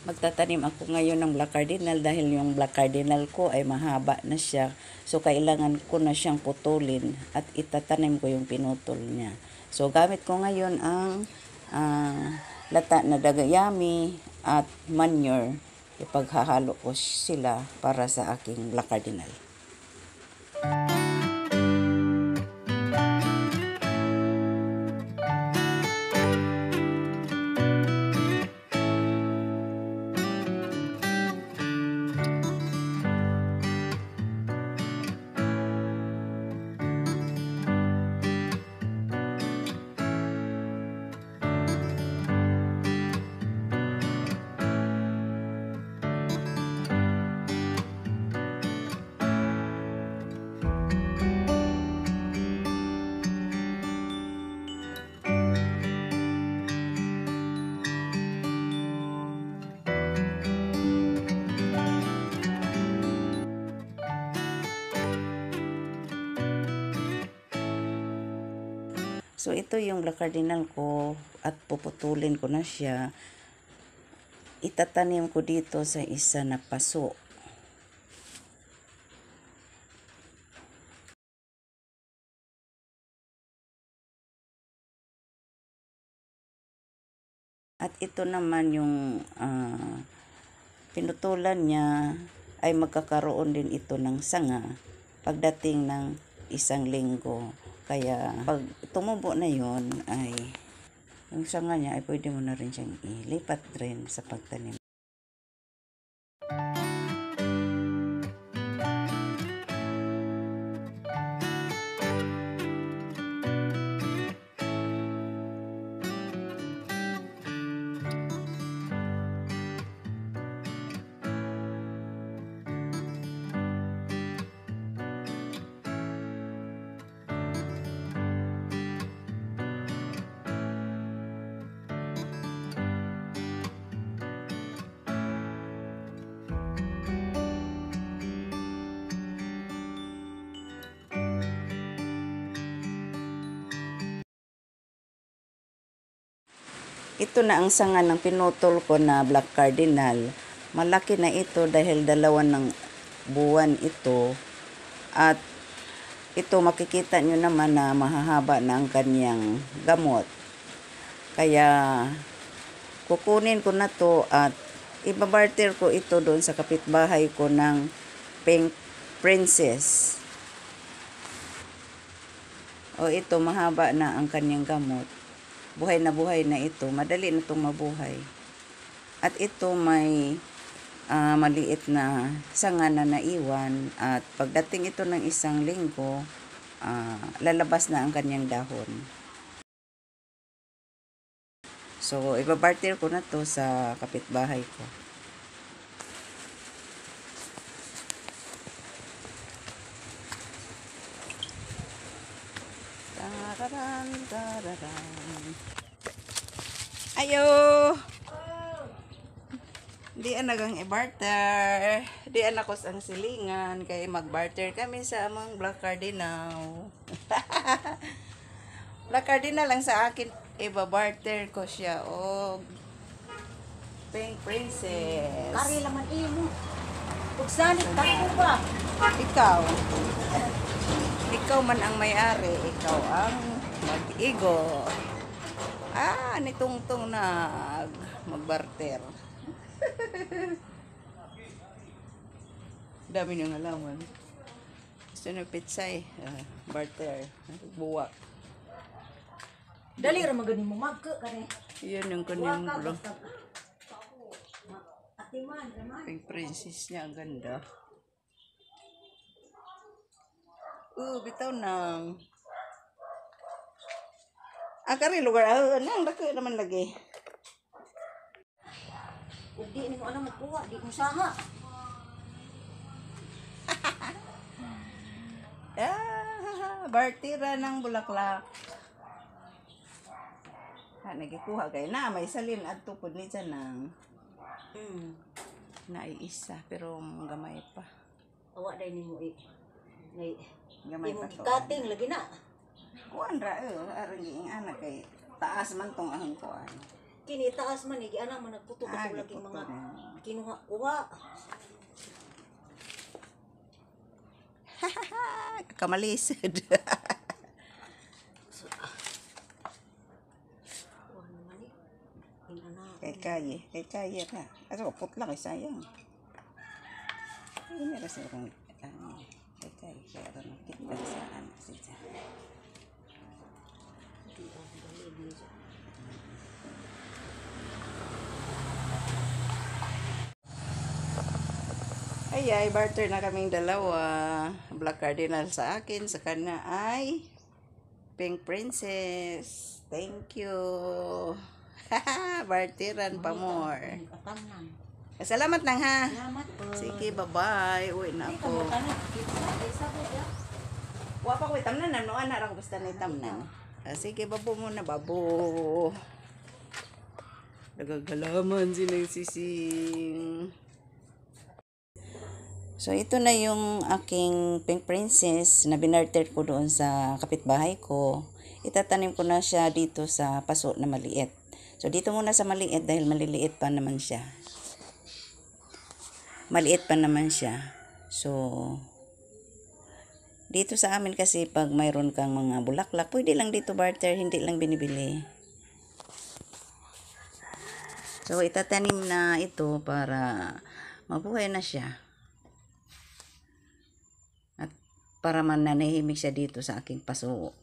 Magtatanim ako ngayon ng black cardinal dahil yung black cardinal ko ay mahaba na siya. So, kailangan ko na siyang putulin at itatanim ko yung pinutol niya. So, gamit ko ngayon ang lata na dagayami at manure. Ipaghahalo ko sila para sa aking black cardinal. So, ito yung black cardinal ko at puputulin ko na siya. Itatanim ko dito sa isa na paso. At ito naman yung pinutulan niya ay magkakaroon din ito ng sanga pagdating ng isang linggo. Kaya pag tumubo na yon ay yung sanga niya ay pwede mo na rin siyang ilipat rin sa pagtanim. Ito na ang sanga ng pinutol ko na black cardinal. Malaki na ito dahil 2 ng buwan ito. At ito makikita nyo naman na mahahaba na ang kanyang gamot. Kaya kukunin ko na to at ibabarter ko ito doon sa kapitbahay ko ng Pink Princess. O ito, mahaba na ang kanyang gamot. Buhay na ito. Madali na itong mabuhay. At ito may maliit na sanga na naiwan. At pagdating ito ng isang linggo, lalabas na ang kanyang dahon. So, ibabarter ko na to sa kapitbahay ko. Ayo! Di nagang i-barter. Di ko ang silingan. Kaya mag-barter kami sa among black cardinal. Black cardinal lang sa akin. Iba-barter ko siya. O Pink Princess. Kari laman imo. Pagsanit, tako ba? Ikaw man ang may-ari. Ikaw ang mag-igo. Nitungtong mag-barter. Dami niyong alaman. Gusto nyo pitsay. Barter. Buwak. Dali ra magani mo magka kare. Yun yung kanyang bro. Atiman, raman. Pink Princess niya. Ang ganda. Bitaw nang. Kari lugar. Nang dako naman lagi. Ug di mo ana magkuha, di mo saha. Bartira ng bulaklak. Nagikuha kayo na. May salin at tupod ni dyan ng naiisa. Pero gamay pa. Awa day nimo ngay Gamay pa to. kating lagi na. Kuan ra arang giing anak kay taas man tong ahong kuan. kini taas man igi ana man nagputo Ah, katulad yung mga giputo. kinuha-kuha. Kamalisod. Kuha naman eh. Inana. Kay kaya ka. Aso, putla kay sayang. Ini rasa kong, kay kaya ron, kita saan, siya. Di ang galig ni siya. Ay, barter na kaming dalawa. Black Cardinal sa akin, sa kanya ay Pink Princess. Thank you. Barteran pa more. Atamnan. Salamat nang ha. Salamat po. Sige, bye-bye. Uwi na Hindi ka mo ako. tanong. Isa po ya. Wa pa ko itamnan, ano anak ako basta na itamnan. Sige, babo muna, babo. Nagagalaman silang sising. So, ito na yung aking Pink Princess na binarter ko doon sa kapitbahay ko. Itatanim ko na siya dito sa paso na maliit. So, dito muna sa maliit dahil maliliit pa naman siya. Maliit pa naman siya. So, dito sa amin kasi pag mayroon kang mga bulaklak, pwede lang dito barter, hindi lang binibili. So, itatanim na ito para mabuhay na siya. At para mananahimik siya dito sa aking paso.